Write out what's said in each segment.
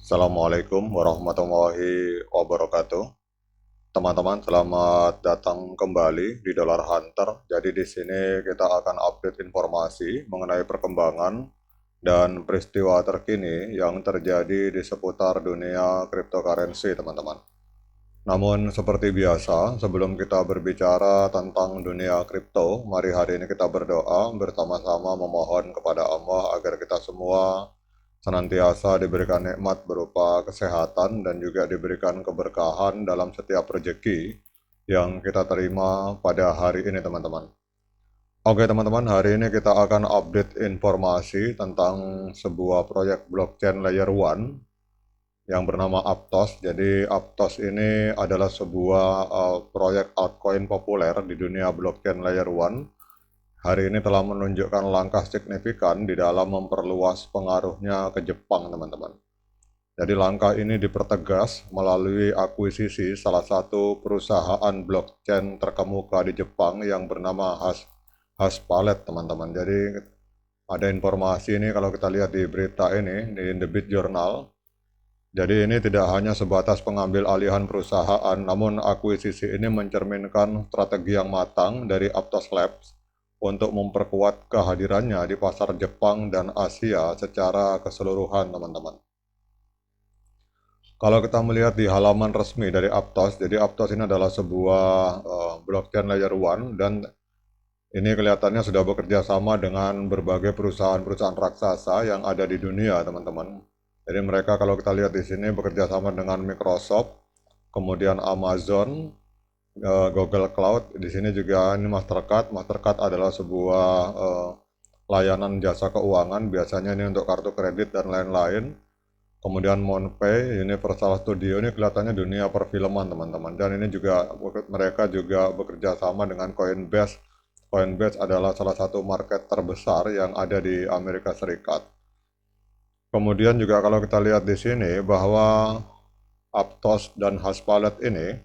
Assalamualaikum warahmatullahi wabarakatuh. Teman-teman, selamat datang kembali di Dollar Hunter. Jadi di sini kita akan update informasi mengenai perkembangan dan peristiwa terkini yang terjadi di seputar dunia cryptocurrency, teman-teman. Namun seperti biasa, sebelum kita berbicara tentang dunia kripto, mari hari ini kita berdoa bersama-sama memohon kepada Allah agar kita semua senantiasa diberikan nikmat berupa kesehatan dan juga diberikan keberkahan dalam setiap rezeki yang kita terima pada hari ini, teman-teman. Oke, teman-teman, hari ini kita akan update informasi tentang sebuah proyek blockchain layer 1 yang bernama Aptos. Jadi Aptos ini adalah sebuah proyek altcoin populer di dunia blockchain layer 1. Hari ini telah menunjukkan langkah signifikan di dalam memperluas pengaruhnya ke Jepang, teman-teman. Jadi langkah ini dipertegas melalui akuisisi salah satu perusahaan blockchain terkemuka di Jepang yang bernama Haspalet, teman-teman. Jadi ada informasi ini kalau kita lihat di berita ini di The Beat Journal. Jadi ini tidak hanya sebatas pengambil alihan perusahaan, namun akuisisi ini mencerminkan strategi yang matang dari Aptos Labs untuk memperkuat kehadirannya di pasar Jepang dan Asia secara keseluruhan, teman-teman. Kalau kita melihat di halaman resmi dari Aptos, jadi Aptos ini adalah sebuah blockchain layer 1 dan ini kelihatannya sudah bekerja sama dengan berbagai perusahaan-perusahaan raksasa yang ada di dunia, teman-teman. Jadi mereka kalau kita lihat di sini bekerja sama dengan Microsoft, kemudian Amazon, Google Cloud. Di sini juga ini Mastercard. Mastercard adalah sebuah layanan jasa keuangan, biasanya ini untuk kartu kredit dan lain-lain. Kemudian Monpay, Universal Studio, ini kelihatannya dunia perfilman, teman-teman. Dan ini juga mereka juga bekerja sama dengan Coinbase. Coinbase adalah salah satu market terbesar yang ada di Amerika Serikat. Kemudian juga kalau kita lihat di sini bahwa Aptos dan Haspalet ini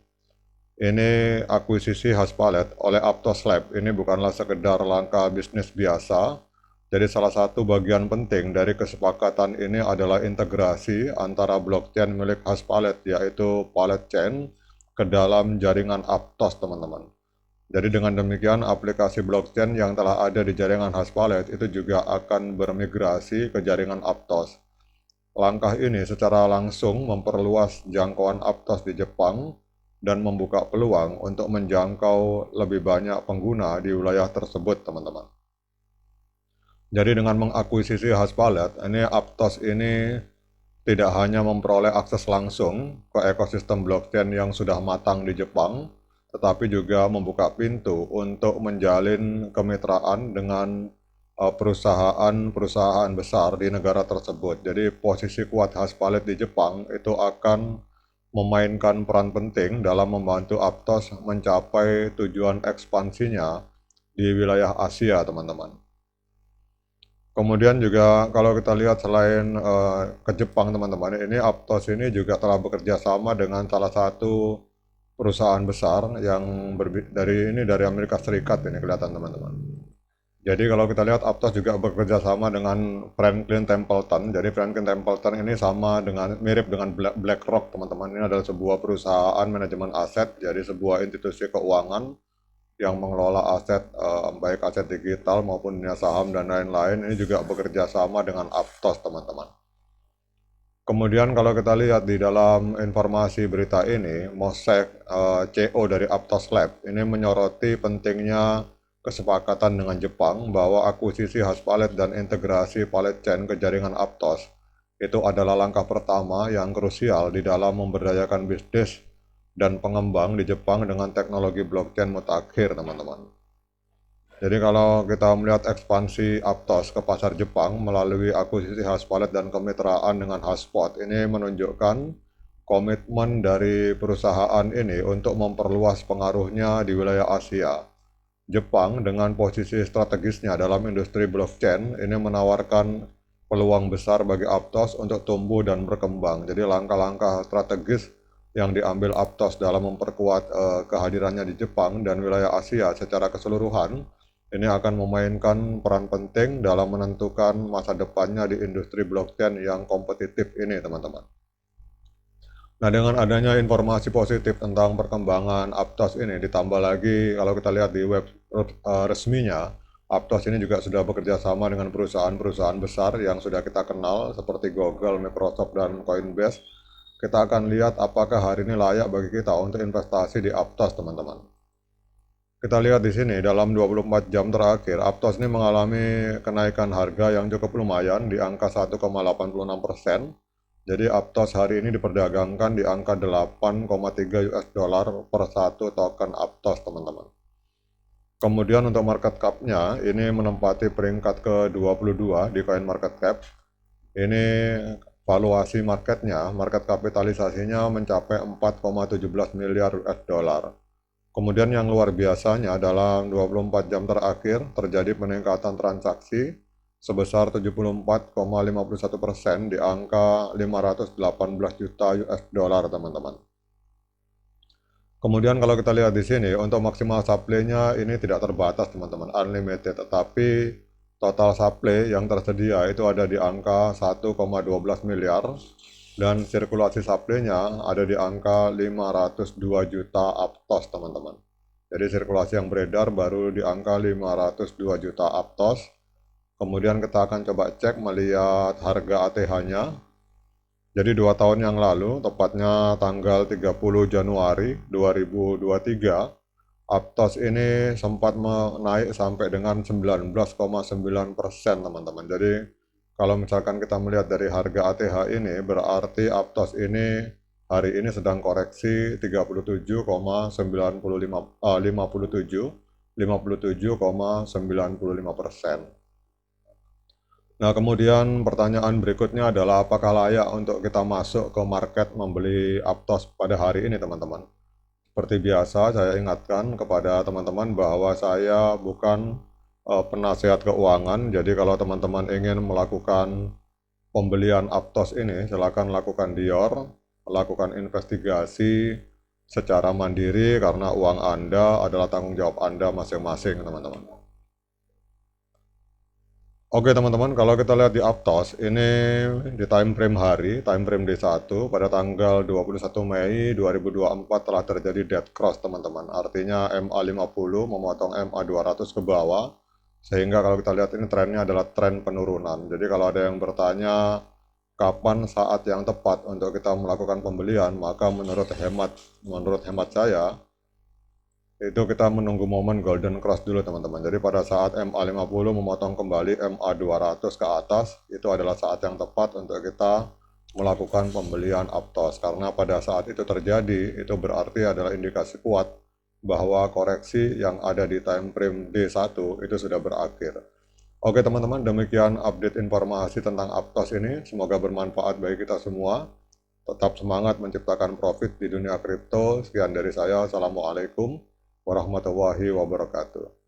akuisisi Haspalet oleh Aptos Lab. Ini bukanlah sekedar langkah bisnis biasa. Jadi salah satu bagian penting dari kesepakatan ini adalah integrasi antara blockchain milik Haspalet, yaitu Palet Chain, ke dalam jaringan Aptos, teman-teman. Jadi dengan demikian aplikasi blockchain yang telah ada di jaringan Haspalet itu juga akan bermigrasi ke jaringan Aptos. Langkah ini secara langsung memperluas jangkauan Aptos di Jepang dan membuka peluang untuk menjangkau lebih banyak pengguna di wilayah tersebut, teman-teman. Jadi dengan mengakuisisi Haspalet, ini Aptos ini tidak hanya memperoleh akses langsung ke ekosistem blockchain yang sudah matang di Jepang, tetapi juga membuka pintu untuk menjalin kemitraan dengan perusahaan-perusahaan besar di negara tersebut. Jadi posisi kuat Haspalet di Jepang itu akan memainkan peran penting dalam membantu Aptos mencapai tujuan ekspansinya di wilayah Asia, teman-teman. Kemudian juga kalau kita lihat selain ke Jepang, teman-teman, ini Aptos ini juga telah bekerja sama dengan salah satu perusahaan besar yang dari Amerika Serikat, ini kelihatan, teman-teman. Jadi kalau kita lihat Aptos juga bekerja sama dengan Franklin Templeton. Jadi Franklin Templeton ini mirip dengan BlackRock, teman-teman. Ini adalah sebuah perusahaan manajemen aset, jadi sebuah institusi keuangan yang mengelola aset, baik aset digital maupun dunia saham dan lain-lain. Ini juga bekerja sama dengan Aptos, teman-teman. Kemudian kalau kita lihat di dalam informasi berita ini, Mosek, CEO dari Aptos Lab, ini menyoroti pentingnya kesepakatan dengan Jepang bahwa akuisisi Haspalet dan integrasi Palet Chain ke jaringan Aptos itu adalah langkah pertama yang krusial di dalam memberdayakan bisnis dan pengembang di Jepang dengan teknologi blockchain mutakhir, teman-teman. Jadi kalau kita melihat ekspansi Aptos ke pasar Jepang melalui akuisisi Haspalet dan kemitraan dengan Haspot, ini menunjukkan komitmen dari perusahaan ini untuk memperluas pengaruhnya di wilayah Asia. Jepang dengan posisi strategisnya dalam industri blockchain ini menawarkan peluang besar bagi Aptos untuk tumbuh dan berkembang. Jadi langkah-langkah strategis yang diambil Aptos dalam memperkuat kehadirannya di Jepang dan wilayah Asia secara keseluruhan ini akan memainkan peran penting dalam menentukan masa depannya di industri blockchain yang kompetitif ini, teman-teman. Nah, dengan adanya informasi positif tentang perkembangan Aptos ini, ditambah lagi kalau kita lihat di web resminya, Aptos ini juga sudah bekerja sama dengan perusahaan-perusahaan besar yang sudah kita kenal seperti Google, Microsoft, dan Coinbase. Kita akan lihat apakah hari ini layak bagi kita untuk investasi di Aptos, teman-teman. Kita lihat di sini, dalam 24 jam terakhir, Aptos ini mengalami kenaikan harga yang cukup lumayan di angka 1,86%. Jadi Aptos hari ini diperdagangkan di angka 8,3 US dollar per satu token Aptos, teman-teman. Kemudian untuk market cap-nya, ini menempati peringkat ke-22 di CoinMarketCap. Ini valuasi marketnya, market kapitalisasinya mencapai 4,17 miliar US dollar. Kemudian yang luar biasanya dalam 24 jam terakhir terjadi peningkatan transaksi sebesar 74,51% di angka 518 juta US dollar, teman-teman. Kemudian kalau kita lihat di sini untuk maksimal supply-nya ini tidak terbatas, teman-teman, unlimited, tetapi total supply yang tersedia itu ada di angka 1,12 miliar dan sirkulasi supply-nya ada di angka 502 juta Aptos, teman-teman. Jadi sirkulasi yang beredar baru di angka 502 juta Aptos. Kemudian kita akan coba cek melihat harga ATH-nya. Jadi 2 tahun yang lalu, tepatnya tanggal 30 Januari 2023, Aptos ini sempat naik sampai dengan 19,9%, teman-teman. Jadi kalau misalkan kita melihat dari harga ATH ini, berarti Aptos ini hari ini sedang koreksi 57,95%. Nah, kemudian pertanyaan berikutnya adalah apakah layak untuk kita masuk ke market membeli Aptos pada hari ini, teman-teman? Seperti biasa, saya ingatkan kepada teman-teman bahwa saya bukan penasehat keuangan. Jadi kalau teman-teman ingin melakukan pembelian Aptos ini, silakan lakukan Dior, lakukan investigasi secara mandiri karena uang Anda adalah tanggung jawab Anda masing-masing, teman-teman. Oke teman-teman, kalau kita lihat di Aptos, ini di time frame hari, time frame D1 pada tanggal 21 Mei 2024 telah terjadi dead cross, teman-teman. Artinya MA50 memotong MA200 ke bawah, sehingga kalau kita lihat ini trennya adalah tren penurunan. Jadi kalau ada yang bertanya kapan saat yang tepat untuk kita melakukan pembelian, maka menurut hemat saya, itu kita menunggu momen golden cross dulu, teman-teman. Jadi pada saat MA50 memotong kembali MA200 ke atas, itu adalah saat yang tepat untuk kita melakukan pembelian Aptos. Karena pada saat itu terjadi, itu berarti adalah indikasi kuat bahwa koreksi yang ada di time frame D1 itu sudah berakhir. Oke teman-teman, demikian update informasi tentang Aptos ini. Semoga bermanfaat bagi kita semua. Tetap semangat menciptakan profit di dunia kripto. Sekian dari saya. Assalamualaikum warahmatullahi wabarakatuh.